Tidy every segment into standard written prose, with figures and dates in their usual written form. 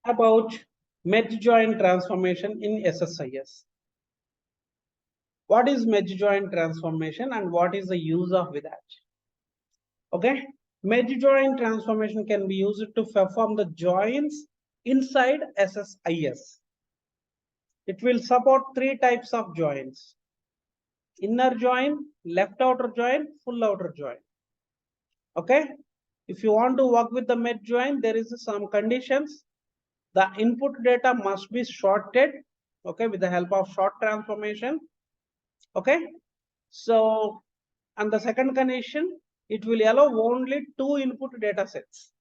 about merge join transformation in SSIS. What is merge join transformation and what is the use of that? Okay, merge join transformation can be used to perform the joins inside SSIS. It will support three types of joins: inner join, left outer join, full outer join. Okay, if you want to work with the merge join, there is some conditions. The input data must be sorted, okay, with the help of sort transformation. Okay, so, and the second condition, it will allow only two input data sets.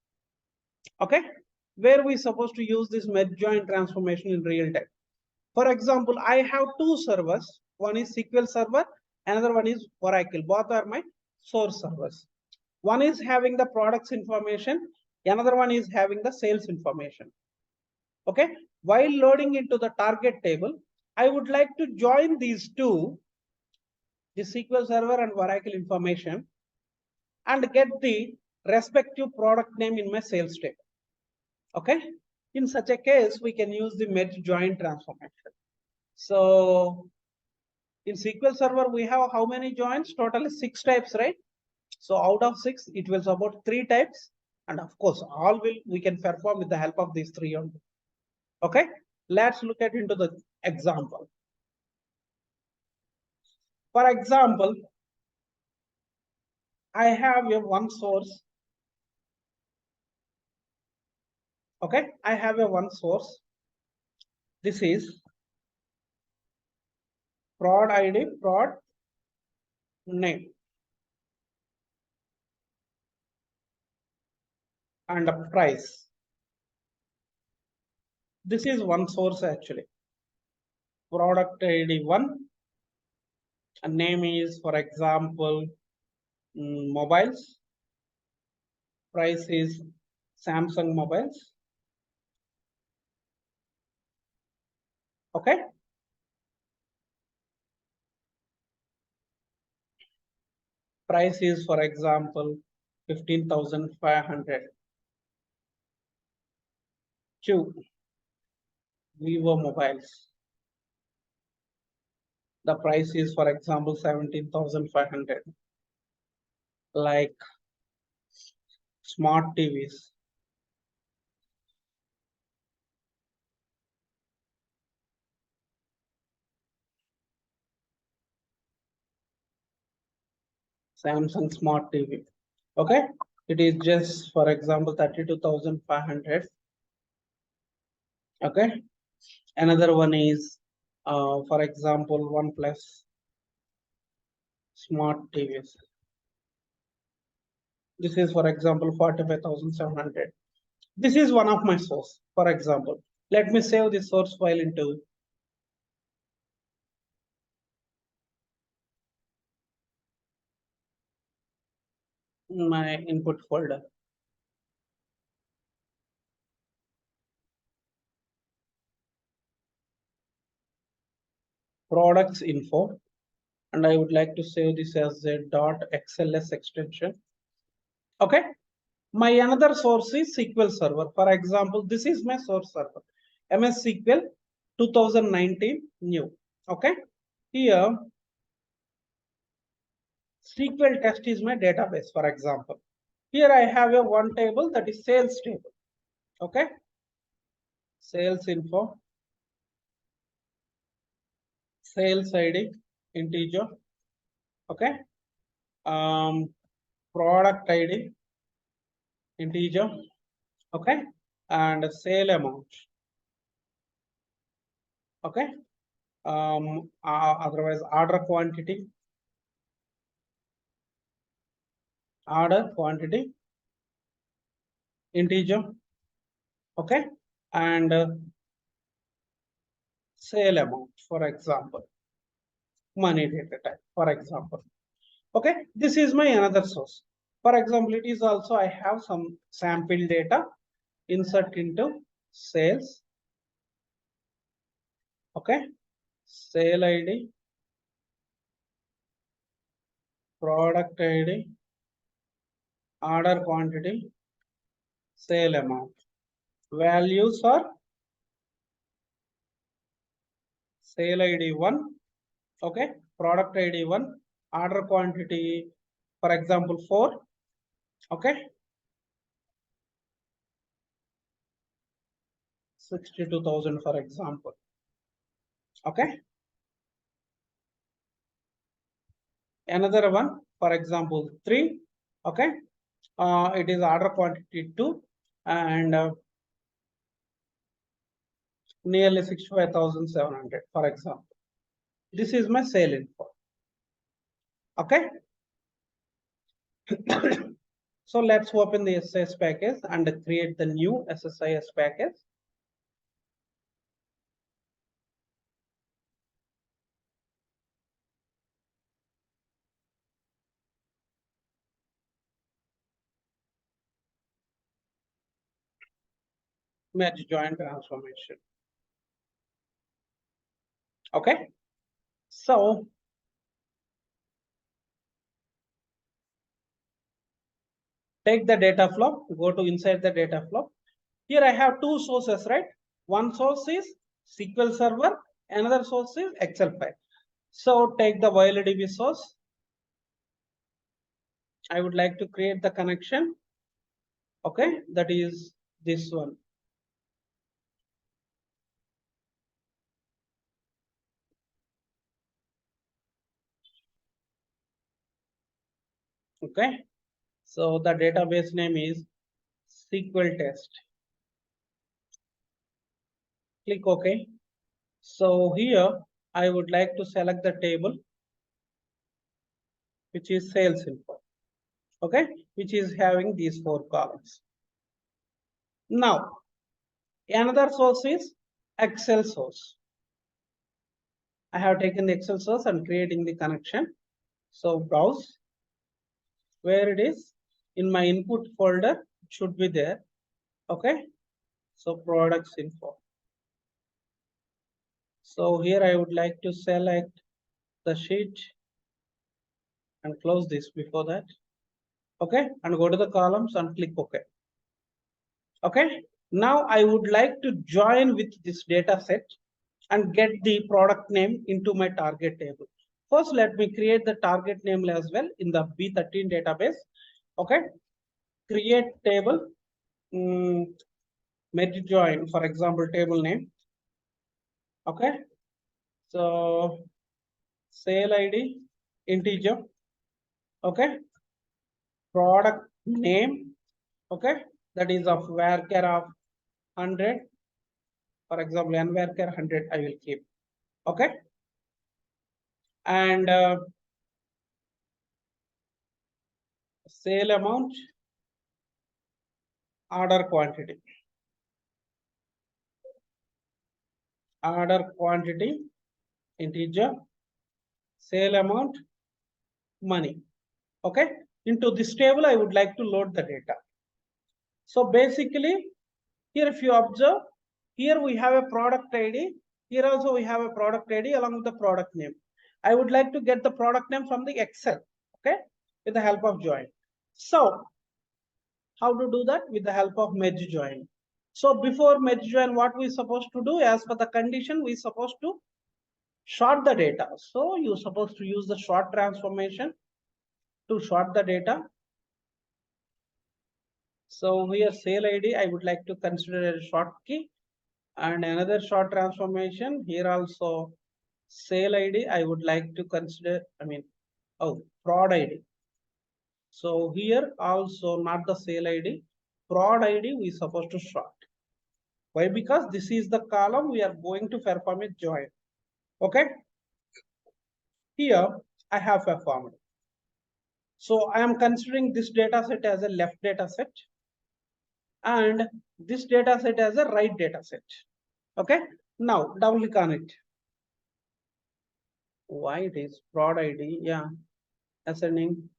Okay, where we supposed to use this merge join transformation in real time. For example, I have two servers. One is SQL Server, another one is Oracle. Both are my source servers. One is having the products information, another one is having the sales information. Okay, while loading into the target table, I would like to join these two, the SQL Server and Oracle information, and get the respective product name in my sales table. Okay, in such a case, we can use the merge join transformation. So in SQL Server, we have how many joins? Totally 6 types, right? So out of 6, it will support 3 types. And of course, all we can perform with the help of these 3 only. Okay, let's look at into the example. For example, I have a one source. Okay, I have a one source. This is prod ID, prod name, and a price. This is one source actually. Product ID 1, and name is, for example, mobiles. Price is Samsung mobiles. Okay. Price is, for example, 15,500. 2, Vivo mobiles. The price is, for example, 17,500. Like smart TVs. Samsung smart TV. Okay, it is just, for example, 32,500. Okay, another one is, for example, OnePlus smart TVs. This is, for example, 45,700. This is one of my source. For example, let me save this source file into my input folder. Products info, and I would like to save this as a .xls extension. Okay, my another source is SQL Server. For example, this is my source server, MS SQL 2019 new. Okay, here SQL test is my database. For example, here I have a one table, that is sales table. Okay, sales info, sales ID integer. Okay, product ID integer. Okay, and sale amount. Okay, otherwise order quantity integer. Okay, and sale amount, for example, money data type, for example. Okay, this is my another source. For example, it is also, I have some sample data, insert into sales. Okay, sale ID, product ID, order quantity, sale amount. Values are sale ID 1, okay, product ID 1, order quantity, for example, 4, okay, 62,000, for example, okay. Another one, for example, 3, okay, it is order quantity 2 and nearly 65,700, for example. This is my sale info, okay. So let's open the SSIS package and create the new SSIS package. Merge join transformation. Okay. So take the data flow, go to inside the data flow. Here I have two sources, right? One source is SQL Server, another source is Excel file. So take the YLDB source. I would like to create the connection. Okay, that is this one. Okay, so the database name is SQL test. Click OK. So here I would like to select the table which is sales info, okay, which is having these 4 columns. Now another source is Excel source. I have taken the Excel source and creating the connection. So browse where it is in my input folder, it should be there, okay. So products info. So here I would like to select the sheet and close this before that, okay, and go to the columns and click OK. Okay, now I would like to join with this data set and get the product name into my target table. First, let me create the target name as well in the B13 database. Okay, create table, merge join, for example, table name. Okay, so sale ID, integer. Okay, product name. Okay, that is of varchar of 100. For example, n varchar 100 I will keep. Okay, and sale amount, order quantity, integer, sale amount, money. Okay, into this table I would like to load the data. So basically here if you observe, here we have a product ID, here also we have a product ID along with the product name. I would like to get the product name from the Excel, okay, with the help of join. So how to do that? With the help of merge join. So before merge join, what we supposed to do, as per the condition, we supposed to sort the data. So you're supposed to use the sort transformation to sort the data. So here sale ID, I would like to consider a short key, and another sort transformation here also sale ID, I would like to consider, prod ID. So here also not the sale ID, prod ID we supposed to sort. Why? Because this is the column we are going to perform a join. Okay. Here I have performed. So I am considering this data set as a left data set and this data set as a right data set. Okay. Now double click on it. Why it is prod ID? Yeah. Ascending.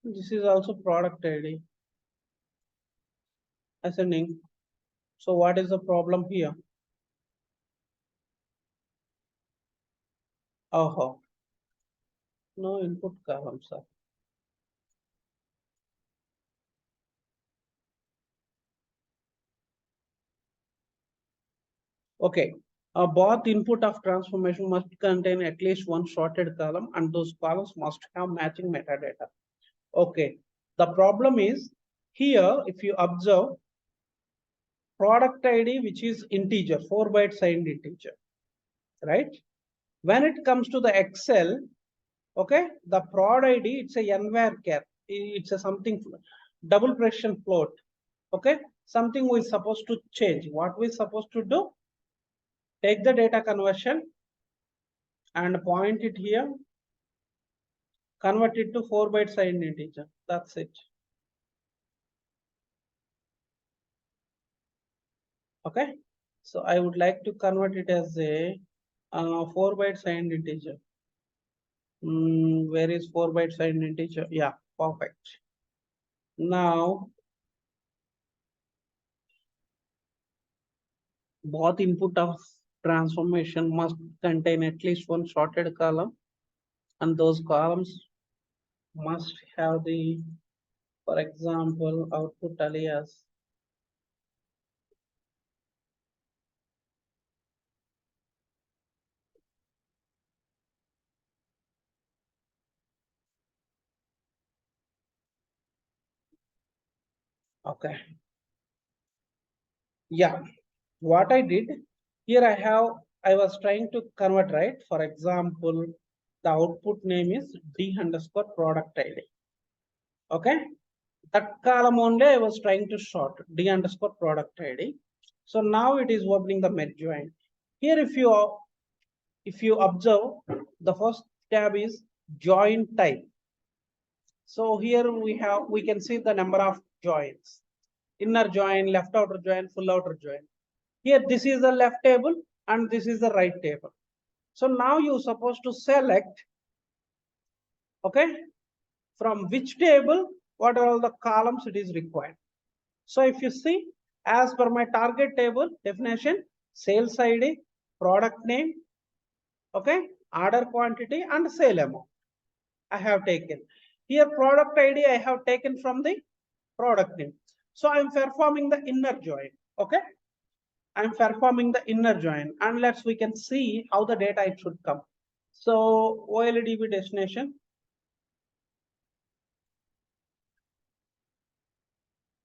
This is also product ID. Ascending. So what is the problem here? Oh, no input columns are. Okay. Both input of transformation must contain at least one sorted column, and those columns must have matching metadata. Okay. The problem is here, if you observe, product ID, which is integer, 4-byte signed integer, right? When it comes to the Excel, okay, the prod ID, it's a nvarchar. It's a something double precision float. Okay, something we're supposed to change. What we're supposed to do? Take the data conversion and point it here, convert it to 4-byte signed integer. That's it. Okay, so I would like to convert it as a 4-byte signed integer. Where is 4-byte signed integer? Yeah, perfect. Now, both input of transformation must contain at least one sorted column, and those columns must have the, for example, output alias. Okay. Yeah, what I did here, I was trying to convert, right? For example, the output name is D_product ID. Okay, that column only I was trying to sort D_product ID. So now it is opening the med join. Here, if you observe, the first tab is join type. So here we can see the number of joins: inner join, left outer join, full outer join. Here this is the left table and this is the right table. So now you're supposed to select, okay, from which table what are all the columns it is required. So if you see, as per my target table definition, sales ID, product name, okay, order quantity and sale amount I have taken. Here product ID I have taken from the product name. So I'm performing the inner join. Okay, I'm performing the inner join, and we can see how the data it should come. So OLEDB destination.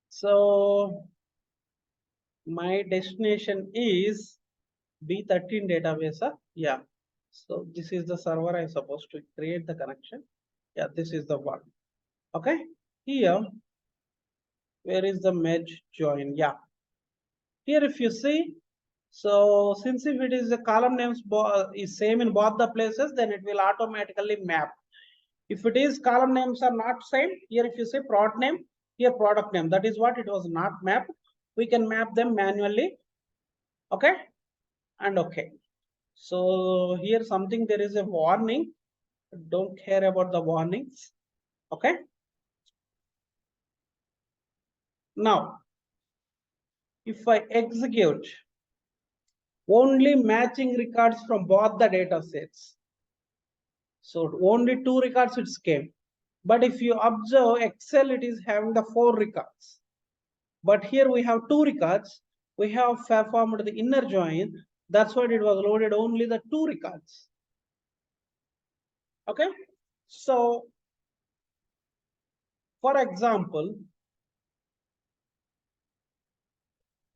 So my destination is B13 database. Yeah. So this is the server I'm supposed to create the connection. Yeah, this is the one. Okay. Here, where is the merge join? Yeah. Here, if you see, so since if it is the column names is same in both the places, then it will automatically map. If it is column names are not same, here if you say product name, here product name, that is what it was not mapped. We can map them manually. Okay. And okay. So here something, there is a warning. Don't care about the warnings. Okay. Now, if I execute, only matching records from both the data sets. So only 2 records it came. But if you observe Excel, it is having the 4 records. But here we have 2 records. We have performed the inner join. That's why it was loaded only the 2 records. Okay. So, for example,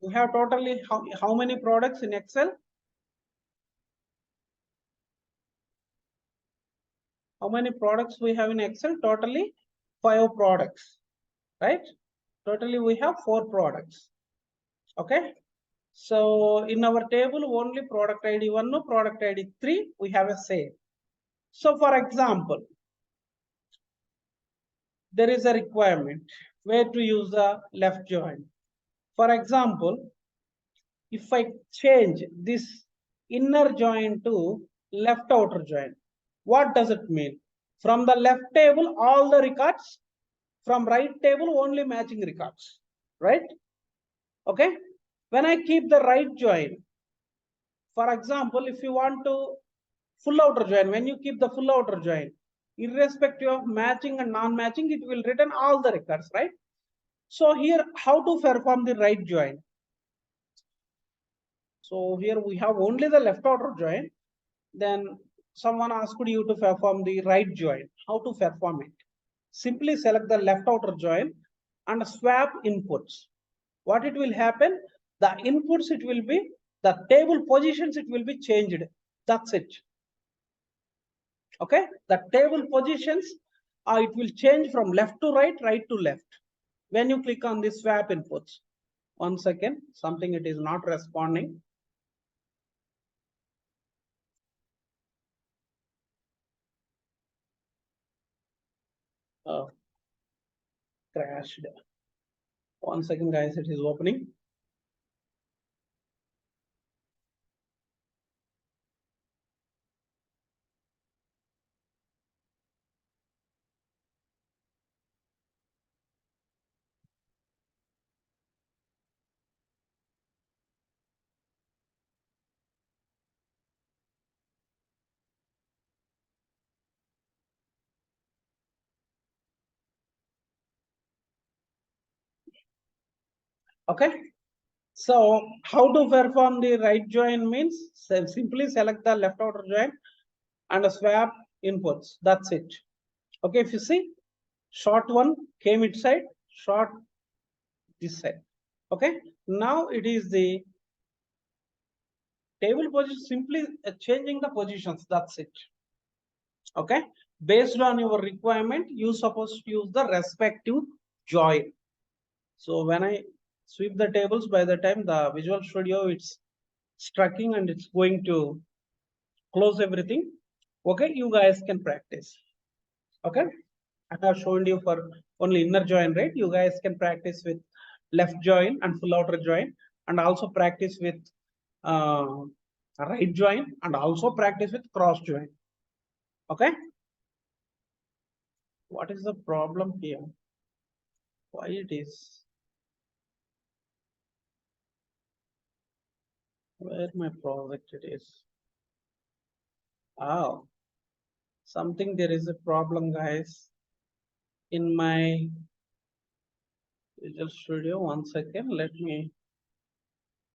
we have totally how many products in Excel? How many products we have in Excel? Totally 5 products, right? Totally we have 4 products. Okay. So in our table, only product ID 1, no product ID 3, we have a same. So for example, there is a requirement where to use the left join. For example, if I change this inner join to left outer join, what does it mean? From the left table, all the records, from right table, only matching records, right? Okay. When I keep the right join, for example, if you want to full outer join, when you keep the full outer join, irrespective of matching and non-matching, it will return all the records, right? So here, how to perform the right join? So here we have only the left outer join. Then someone asked you to perform the right join. How to perform it? Simply select the left outer join and swap inputs. What it will happen? The inputs it will be, the table positions it will be changed. That's it. Okay, the table positions it will change from left to right, right to left. When you click on the swap inputs, 1 second, something it is not responding. Crashed. 1 second, guys, it is opening. Okay, so how to perform the right join means simply select the left outer join and swap inputs. That's it. Okay, if you see, short one came inside, short this side. Okay, now it is the table position, simply changing the positions. That's it. Okay, based on your requirement, you supposed to use the respective join. So when I sweep the tables, by the time the Visual Studio it's strucking and it's going to close everything. Okay, you guys can practice. Okay, I have shown you for only inner join, right? You guys can practice with left join and full outer join, and also practice with right join, and also practice with cross join. Okay, what is the problem here? Why it is? Where my project it is? Oh, something there is a problem, guys. In my Visual Studio, 1 second, let me